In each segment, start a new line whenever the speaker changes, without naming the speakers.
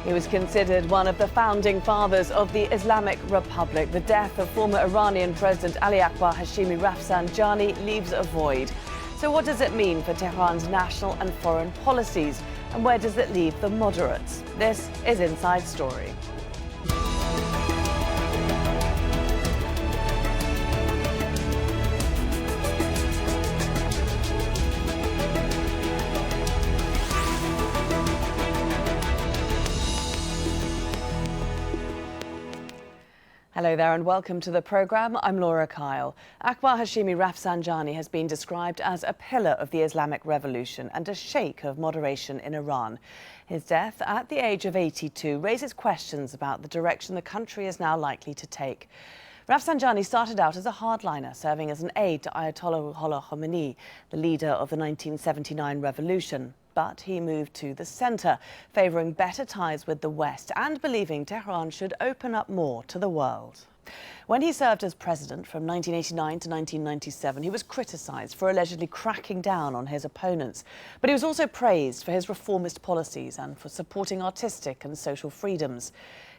He was considered one of the founding fathers of the Islamic Republic. The death of former Iranian President Ali Akbar Hashemi Rafsanjani leaves a void. So what does it mean for Tehran's national and foreign policies? And where does it leave the moderates? This is Inside Story. Hello there and welcome to the programme. I'm Laura Kyle. Akbar Hashemi Rafsanjani has been described as a pillar of the Islamic Revolution and a sheikh of moderation in Iran. His death at the age of 82 raises questions about the direction the country is now likely to take. Rafsanjani started out as a hardliner, serving as an aide to Ayatollah Ruholla Khomeini, the leader of the 1979 revolution. But he moved to the centre, favouring better ties with the West and believing Tehran should open up more to the world. When he served as president from 1989 to 1997, he was criticised for allegedly cracking down on his opponents. But he was also praised for his reformist policies and for supporting artistic and social freedoms.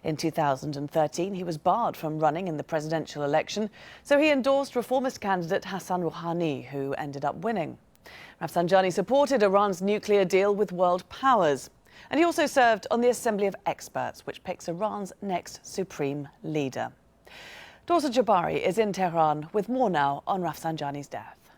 In 2013, he was barred from running in the presidential election, so he endorsed reformist candidate Hassan Rouhani, who ended up winning. Rafsanjani supported Iran's nuclear deal with world powers. And he also served on the Assembly of Experts, which picks Iran's next supreme leader. Dorsa Jabari is in Tehran with more now on Rafsanjani's death.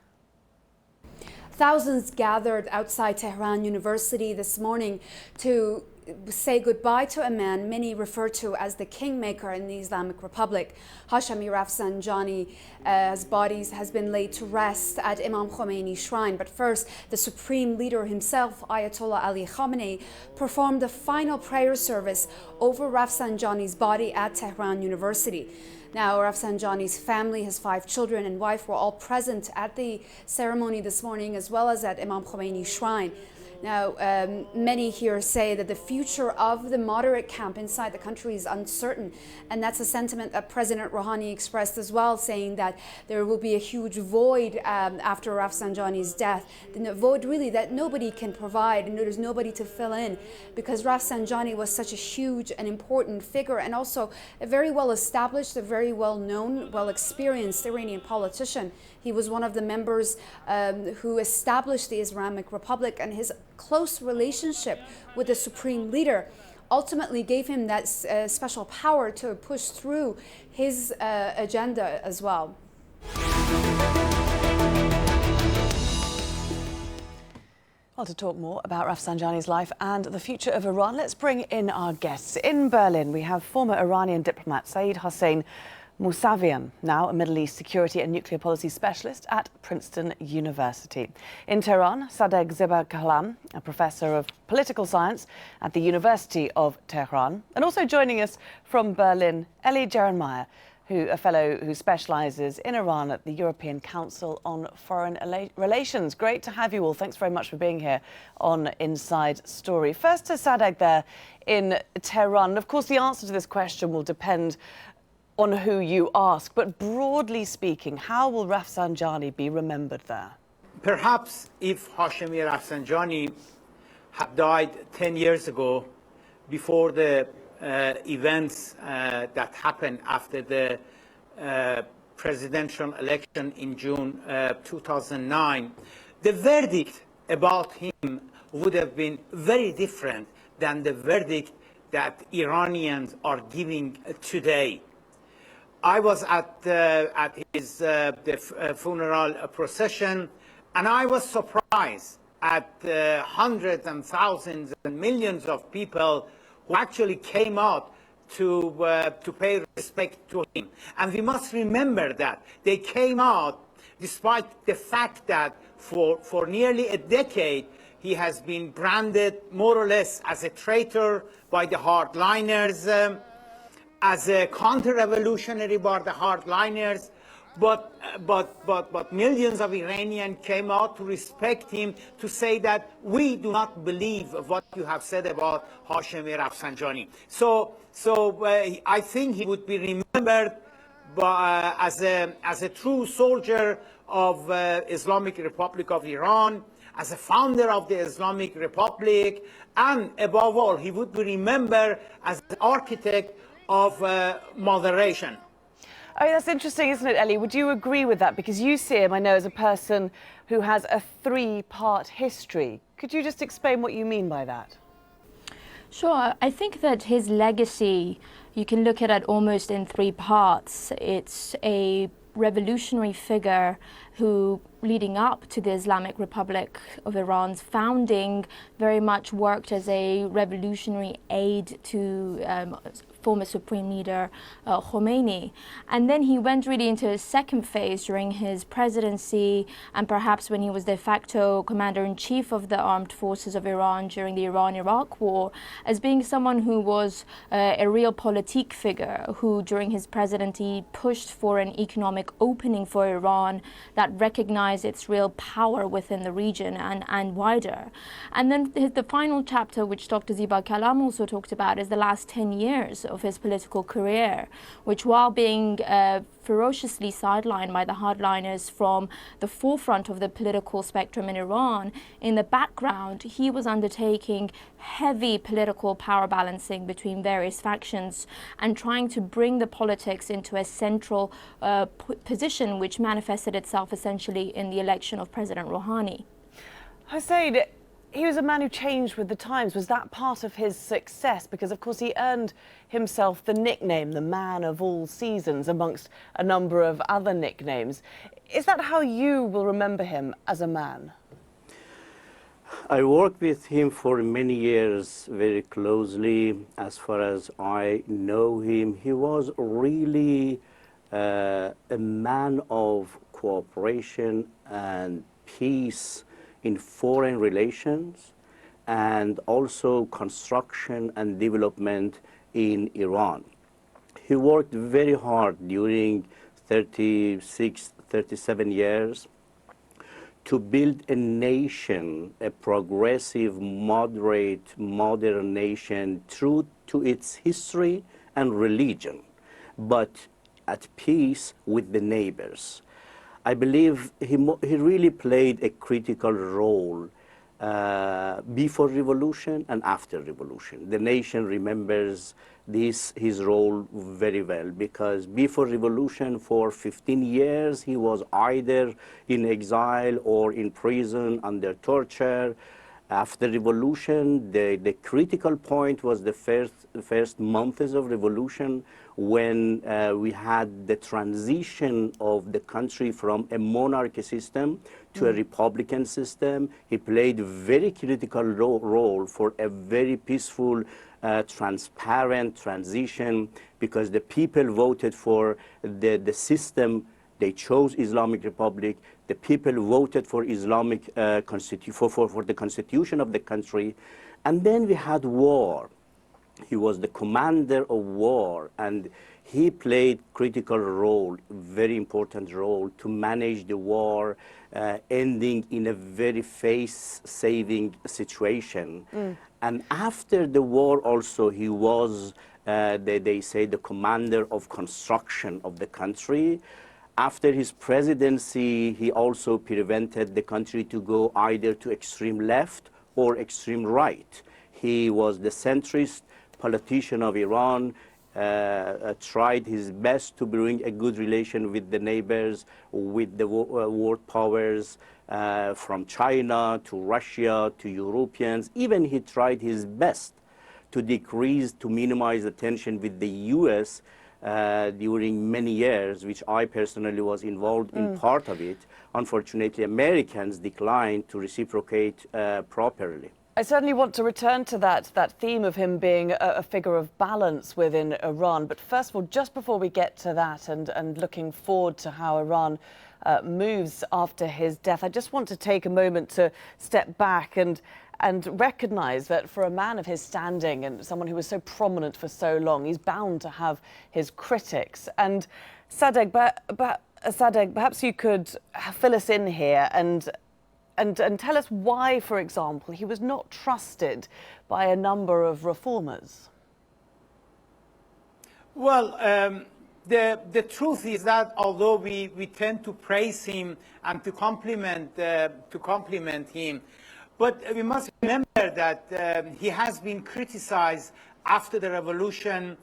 Thousands gathered outside Tehran University this morning to say goodbye to a man many refer to as the kingmaker in the Islamic Republic. Hashemi Rafsanjani's body has been laid to rest at Imam Khomeini's shrine. But first, the supreme leader himself, Ayatollah Ali Khamenei, performed the final prayer service over Rafsanjani's body at Tehran University. Now, Rafsanjani's family, his 5 children and wife were all present at the ceremony this morning, as well as at Imam Khomeini's shrine. Now, many here say that the future of the moderate camp inside the country is uncertain. And that's a sentiment that President Rouhani expressed as well, saying that there will be a huge void after Rafsanjani's death. The void really that nobody can provide, and there's nobody to fill in, because Rafsanjani was such a huge and important figure, and also a very well established, a very well known, well experienced Iranian politician. He was one of the members who established the Islamic Republic, and his close relationship with the supreme leader ultimately gave him that special power to push through his agenda as well.
Well, to talk more about Rafsanjani's life and the future of Iran, let's bring in our guests. In Berlin, we have former Iranian diplomat Seyed Hossein Mousavian, now a Middle East security and nuclear policy specialist at Princeton University. In Tehran, Sadegh Zibakalam, a professor of political science at the University of Tehran. And also joining us from Berlin, Elie Jeremiah, a fellow who specialises in Iran at the European Council on Foreign Relations. Great to have you all. Thanks very much for being here on Inside Story. First to Sadegh there in Tehran. Of course, the answer to this question will depend on who you ask, but broadly speaking, how will Rafsanjani be remembered there?
Perhaps if Hashemi Rafsanjani had died 10 years ago, before the events that happened after the presidential election in June 2009, the verdict about him would have been very different than the verdict that Iranians are giving today. I was at his funeral procession, and I was surprised at hundreds and thousands and millions of people who actually came out to pay respect to him. And we must remember that they came out despite the fact that for nearly a decade he has been branded more or less as a traitor by the hardliners, as a counter-revolutionary by the hardliners, but millions of Iranians came out to respect him, to say that we do not believe what you have said about Hashemi Rafsanjani. So I think he would be remembered as a true soldier of Islamic Republic of Iran, as a founder of the Islamic Republic, and above all, he would be remembered as the architect of moderation.
Oh, that's interesting, isn't it, Ellie? Would you agree with that? Because you see him, I know, as a person who has a three-part history. Could you just explain what you mean by that?
Sure. I think that his legacy, you can look at it almost in three parts. It's a revolutionary figure who, leading up to the Islamic Republic of Iran's founding, very much worked as a revolutionary aide to former Supreme Leader Khomeini. And then he went really into his second phase during his presidency, and perhaps when he was de facto commander-in-chief of the armed forces of Iran during the Iran-Iraq war, as being someone who was a real politique figure, who during his presidency pushed for an economic opening for Iran that recognized its real power within the region and wider. And then the final chapter, which Dr. Zibakalam also talked about, is the last 10 years of his political career, which, while being ferociously sidelined by the hardliners from the forefront of the political spectrum in Iran, in the background he was undertaking heavy political power balancing between various factions and trying to bring the politics into a central position, which manifested itself essentially in the election of President Rouhani.
Hossein, he was a man who changed with the times. Was that part of his success? Because, of course, he earned himself the nickname, the man of all seasons, amongst a number of other nicknames. Is that how you will remember him as a man?
I worked with him for many years very closely. As far as I know him, he was really a man of cooperation and peace in foreign relations, and also construction and development in Iran. He worked very hard during 36, 37 years to build a nation, a progressive, moderate, modern nation, true to its history and religion, but at peace with the neighbors. I believe he really played a critical role before revolution and after revolution. The nation remembers his role very well, because before revolution for 15 years he was either in exile or in prison under torture. After revolution, the critical point was the first months of revolution, when we had the transition of the country from a monarchy system to a republican system. He played a very critical role for a very peaceful, transparent transition, because the people voted for the system. They chose Islamic Republic. The people voted for Islamic for the constitution of the country. And then we had war. He was the commander of war, and he played critical role, very important role, to manage the war, ending in a very face-saving situation. And after the war also, he was, they say, the commander of construction of the country. After his presidency, he also prevented the country to go either to extreme left or extreme right. He was the centrist politician of Iran, tried his best to bring a good relation with the neighbors, with the world powers, from China to Russia to Europeans. Even he tried his best to minimize the tension with the US during many years, which I personally was involved in part of it. Unfortunately, Americans declined to reciprocate properly.
I certainly want to return to that theme of him being a figure of balance within Iran. But first of all, just before we get to that and looking forward to how Iran moves after his death, I just want to take a moment to step back and recognise that for a man of his standing and someone who was so prominent for so long, he's bound to have his critics. And Sadegh, perhaps you could fill us in here and tell us why, for example, he was not trusted by a number of reformers.
Well, the truth is that although we tend to praise him and to compliment him, but we must remember that he has been criticized after the revolution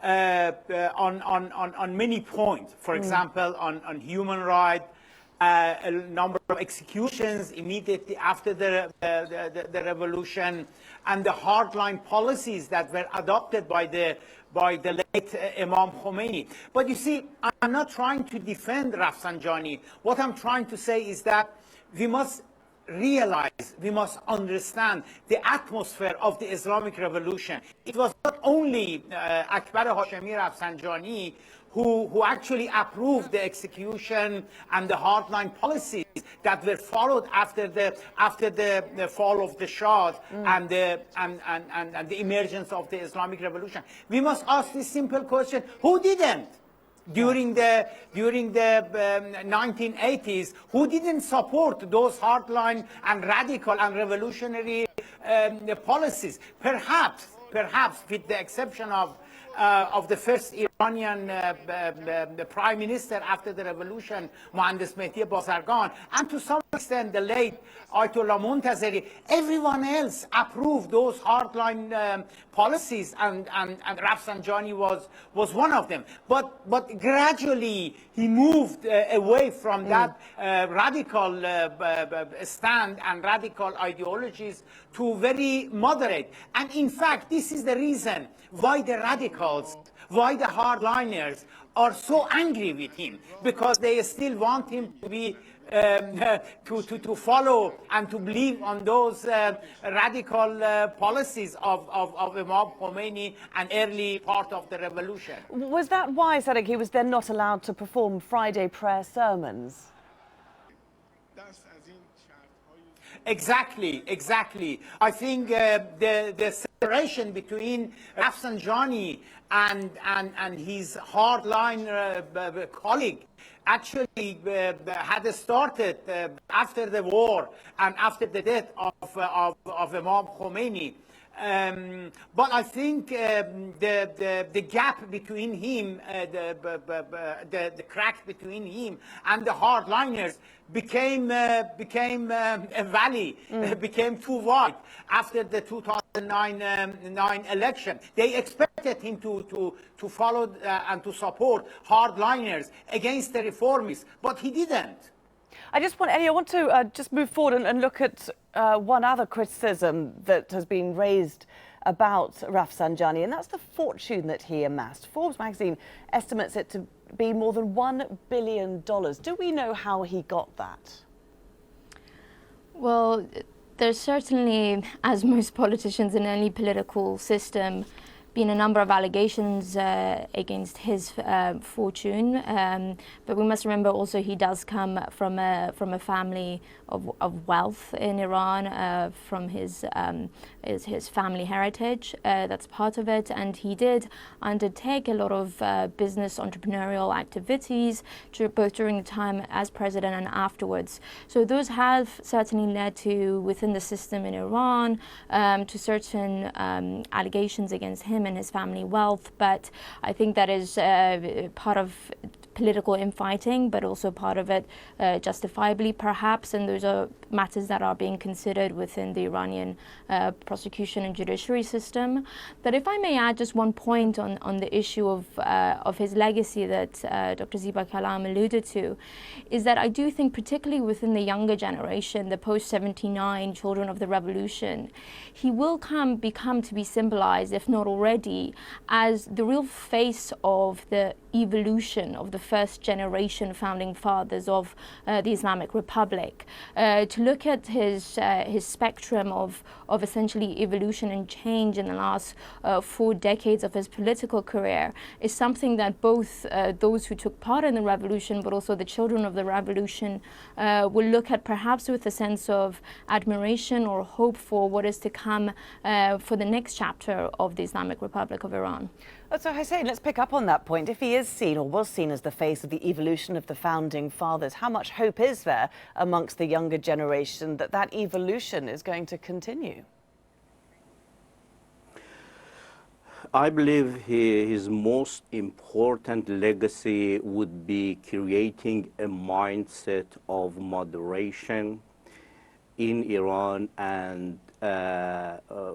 on many points. For example, on human rights, a number of executions immediately after the revolution, and the hardline policies that were adopted by the late Imam Khomeini. But you see, I'm not trying to defend Rafsanjani. What I'm trying to say is that we must realize, we must understand the atmosphere of the Islamic Revolution. It was not only Akbar Hashemi Rafsanjani who actually approved the execution and the hardline policies that were followed after the fall of the Shah and the emergence of the Islamic Revolution. We must ask this simple question: who didn't? During the 1980s, who didn't support those hardline and radical and revolutionary policies? Perhaps, with the exception of the first Iranian prime minister after the revolution, Mohandas Mehdi Bazargan, and to some extent the late Ayatollah Montazeri, everyone else approved those hardline policies, and Rafsanjani was one of them. But gradually he moved away from that radical stand and radical ideologies to very moderate. And in fact, this is the reason why the radicals, why the hardliners are so angry with him, because they still want him to be to follow and to believe on those radical policies of Imam Khomeini and early part of the revolution.
Was that why, Sadegh, he was then not allowed to perform Friday prayer sermons?
Exactly. I think the separation between Rafsanjani and his hardline colleague actually had started after the war and after the death of Imam Khomeini. But I think the gap between him, the crack between him and the hardliners became a valley, became too wide after the 2009 election. They expected him to follow and to support hardliners against the reformists, but he didn't.
I want to just move forward and look at one other criticism that has been raised about Rafsanjani, and that's the fortune that he amassed. Forbes magazine estimates it to be more than $1 billion. Do we know how he got that?
Well, there's certainly, as most politicians in any political system, been a number of allegations against his fortune, but we must remember also he does come from a family of wealth in Iran, from his family heritage. That's part of it, and he did undertake a lot of business entrepreneurial activities both during the time as president and afterwards. So those have certainly led to, within the system in Iran, to certain allegations against him and his family wealth, but I think that is part of political infighting, but also part of it justifiably perhaps, and those are matters that are being considered within the Iranian prosecution and judiciary system. But if I may add just one point on the issue of his legacy that Dr. Zibakalam alluded to, is that I do think particularly within the younger generation, the post-79 children of the revolution, he will become to be symbolized, if not already, as the real face of the evolution of the first generation founding fathers of the Islamic Republic. To look at his spectrum of essentially evolution and change in the last 4 decades of his political career is something that both those who took part in the revolution, but also the children of the revolution, will look at perhaps with a sense of admiration or hope for what is to come for the next chapter of the Islamic Republic of Iran.
So Hossein, let's pick up on that point. If he is seen or was seen as the face of the evolution of the founding fathers, how much hope is there amongst the younger generation that that evolution is going to continue?
I believe his most important legacy would be creating a mindset of moderation in Iran and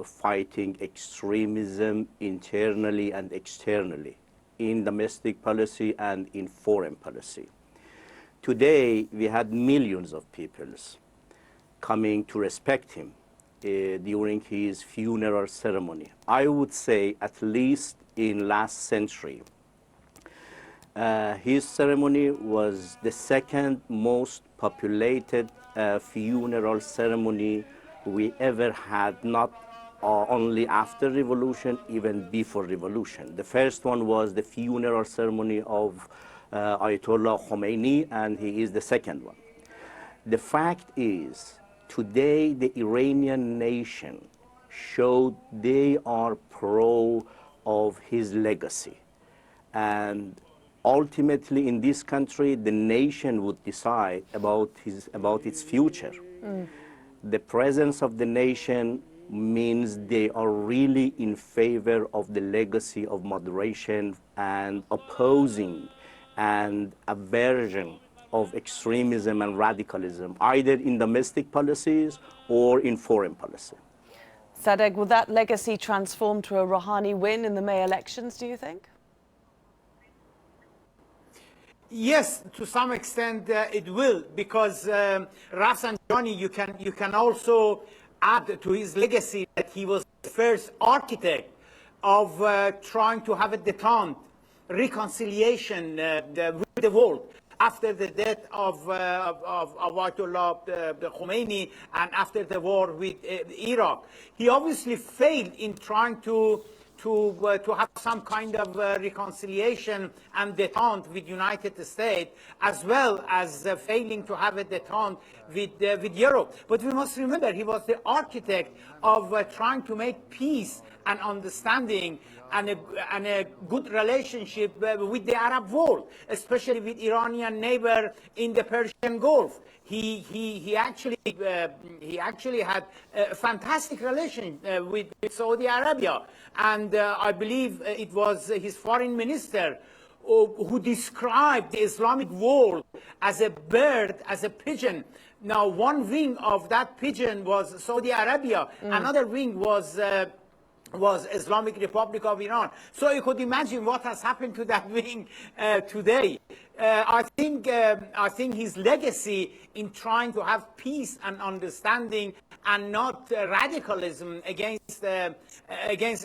fighting extremism internally and externally in domestic policy and in foreign policy. Today, we had millions of people coming to respect him during his funeral ceremony. I would say at least in last century, his ceremony was the second most populated funeral ceremony we ever had, not only after revolution, even before revolution. The first one was the funeral ceremony of Ayatollah Khomeini, and he is the second one. The fact is, today the Iranian nation showed they are pro of his legacy. And ultimately in this country, the nation would decide about its future. The presence of the nation means they are really in favor of the legacy of moderation and opposing and aversion of extremism and radicalism, either in domestic policies or in foreign policy.
Sadegh, will that legacy transform to a Rouhani win in the May elections, do you think?
Yes, to some extent it will, because Rafsanjani, you can also add to his legacy that he was the first architect of trying to have a détente, reconciliation with the world after the death of Ayatollah Khomeini and after the war with Iraq. He obviously failed in trying to have some kind of reconciliation and détente with United States, as well as failing to have a détente with Europe. But we must remember, he was the architect of trying to make peace and understanding and a good relationship with the Arab world, especially with Iranian neighbor in the Persian Gulf. He actually had a fantastic relation with Saudi Arabia, and I believe it was his foreign minister who described the Islamic world as a bird, as a pigeon. Now, one wing of that pigeon was Saudi Arabia, another wing was Islamic Republic of Iran. So you could imagine what has happened to that wing today. I think his legacy in trying to have peace and understanding and not radicalism against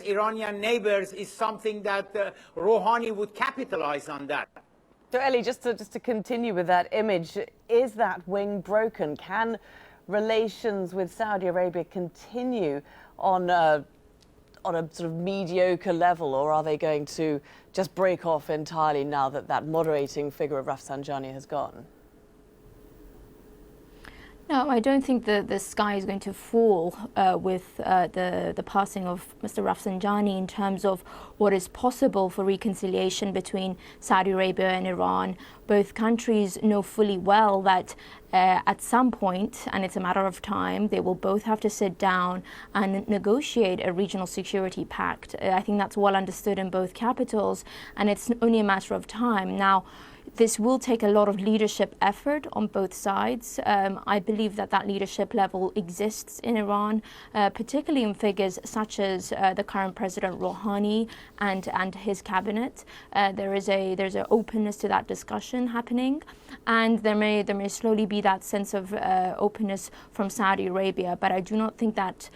Iranian neighbors is something that Rouhani would capitalize on that.
So Eli, just to continue with that image, is that wing broken? Can relations with Saudi Arabia continue on a sort of mediocre level, or are they going to just break off entirely now that that moderating figure of Rafsanjani has gone?
No, I don't think the sky is going to fall with the passing of Mr. Rafsanjani in terms of what is possible for reconciliation between Saudi Arabia and Iran. Both countries know fully well that at some point, and it's a matter of time, they will both have to sit down and negotiate a regional security pact. I think that's well understood in both capitals, and it's only a matter of time. Now, this will take a lot of leadership effort on both sides. I believe that leadership level exists in Iran, particularly in figures such as the current President Rouhani and his cabinet. There's an openness to that discussion happening, and there may slowly be that sense of openness from Saudi Arabia. But I do not think that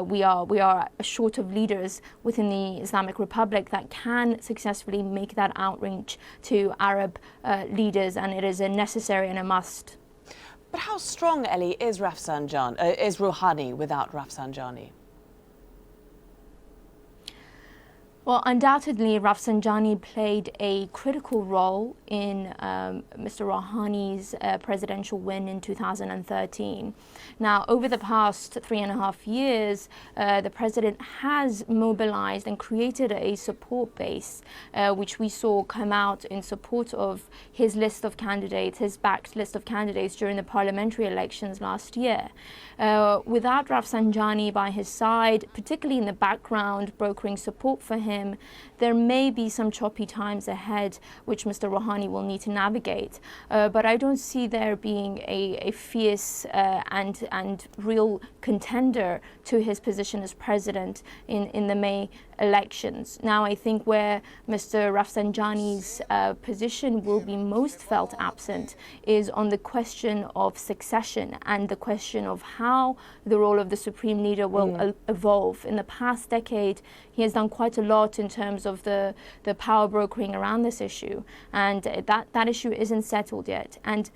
we are short of leaders within the Islamic Republic that can successfully make that outreach to Arab leaders, and it is a necessary and a must.
But how strong, Eli, is Rouhani without Rafsanjani?
Well, undoubtedly, Rafsanjani played a critical role in Mr. Rouhani's presidential win in 2013. Now, over the past 3.5 years, the president has mobilized and created a support base, which we saw come out in support of his list of candidates, his backed list of candidates during the parliamentary elections last year. Without Rafsanjani by his side, particularly in the background, brokering support for him, him, there may be some choppy times ahead which Mr. Rouhani will need to navigate. But I don't see there being a fierce and real contender to his position as president in the May elections. Now, I think where Mr. Rafsanjani's position will be most felt absent is on the question of succession and the question of how the role of the supreme leader will evolve. In the past decade, he has done quite a lot in terms of the power brokering around this issue, and that issue isn't settled yet. And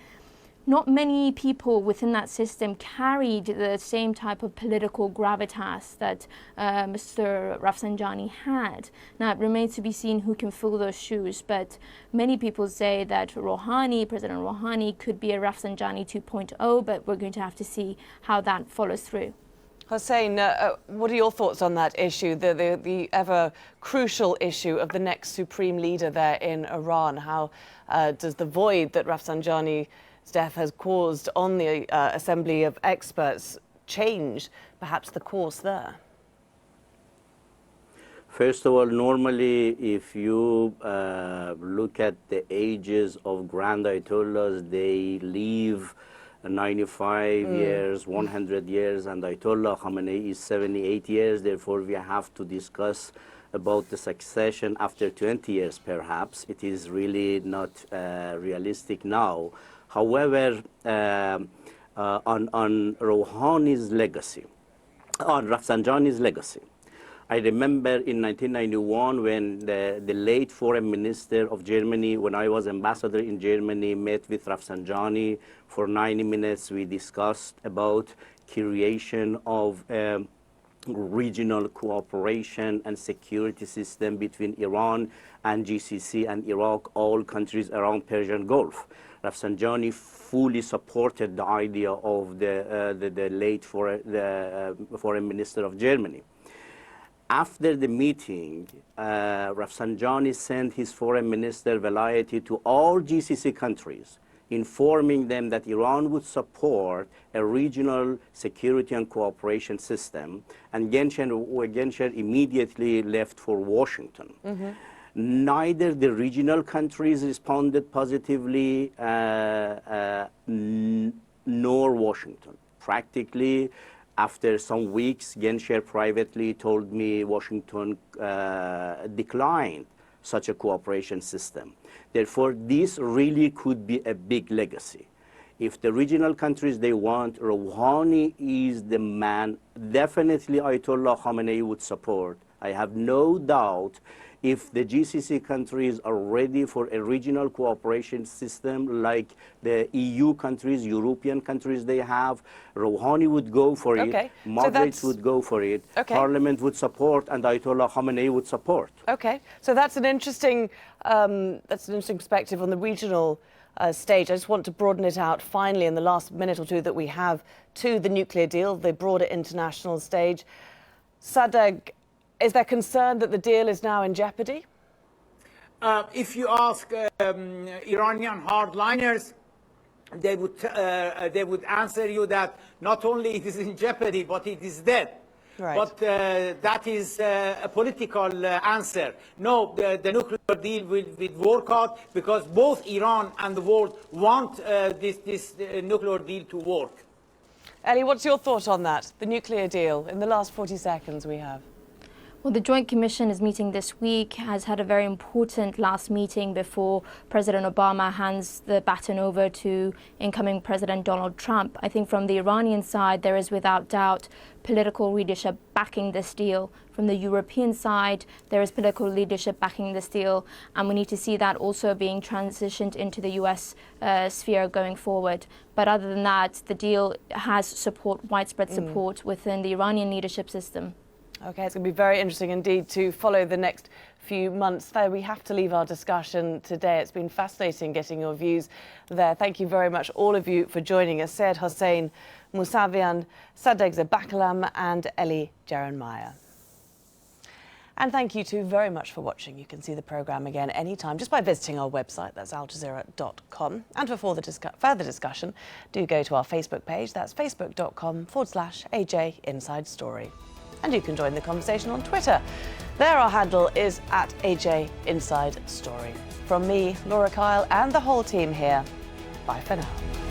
not many people within that system carried the same type of political gravitas that Mr. Rafsanjani had. Now, it remains to be seen who can fill those shoes, but many people say that President Rouhani could be a Rafsanjani 2.0, but we're going to have to see how that follows through.
Hossein, what are your thoughts on that issue, the ever crucial issue of the next supreme leader there in Iran? How does the void that Rafsanjani's death has caused on the assembly of experts change perhaps the course there?
First of all, normally if you look at the ages of grand ayatollahs, they live 95 years, 100 years, and Ayatollah Khomeini is 78 years. Therefore, we have to discuss about the succession after 20 years, perhaps. It is really not realistic now. However, on Rouhani's legacy, on Rafsanjani's legacy, I remember in 1991 when the late foreign minister of Germany, when I was ambassador in Germany, met with Rafsanjani for 90 minutes. We discussed about creation of regional cooperation and security system between Iran and GCC and Iraq, all countries around Persian Gulf. Rafsanjani fully supported the idea of the late foreign minister of Germany. After the meeting, Rafsanjani sent his foreign minister Velayati to all GCC countries, informing them that Iran would support a regional security and cooperation system, and Genscher immediately left for Washington. Neither the regional countries responded positively nor Washington. Practically, after some weeks, Genscher privately told me Washington declined such a cooperation system. Therefore, this really could be a big legacy. If the regional countries they want, Rouhani is the man. Definitely Ayatollah Khomeini would support. I have no doubt if the GCC countries are ready for a regional cooperation system like the EU countries, European countries they have, Rouhani would go for it, moderates would go for it, Parliament would support, and Ayatollah Khomeini would support.
Okay, so that's an interesting perspective on the regional stage. I just want to broaden it out finally in the last minute or two that we have to the nuclear deal, the broader international stage. Sadegh, is there concern that the deal is now in jeopardy?
If you ask Iranian hardliners, they would answer you that not only it is in jeopardy, but it is dead.
Right.
But that is a political answer. No, the nuclear deal will work out because both Iran and the world want this nuclear deal to work.
Ellie, what's your thought on that, the nuclear deal, in the last 40 seconds we have?
Well, the Joint Commission is meeting this week, has had a very important last meeting before President Obama hands the baton over to incoming President Donald Trump. I think from the Iranian side, there is without doubt political leadership backing this deal. From the European side, there is political leadership backing this deal, and we need to see that also being transitioned into the US sphere going forward. But other than that, the deal has widespread support within the Iranian leadership system.
Okay, it's going to be very interesting indeed to follow the next few months. There, we have to leave our discussion today. It's been fascinating getting your views there. Thank you very much, all of you, for joining us. Seyed, Hossein, Mousavian, Sadegh Zibakalam and Ellie Jaranmaya. And thank you too very much for watching. You can see the programme again anytime just by visiting our website, that's aljazeera.com. And for further discussion, do go to our Facebook page, that's facebook.com/AJ Inside Story. And you can join the conversation on Twitter. There our handle is at AJ Inside Story. From me, Laura Kyle, and the whole team here, bye for now.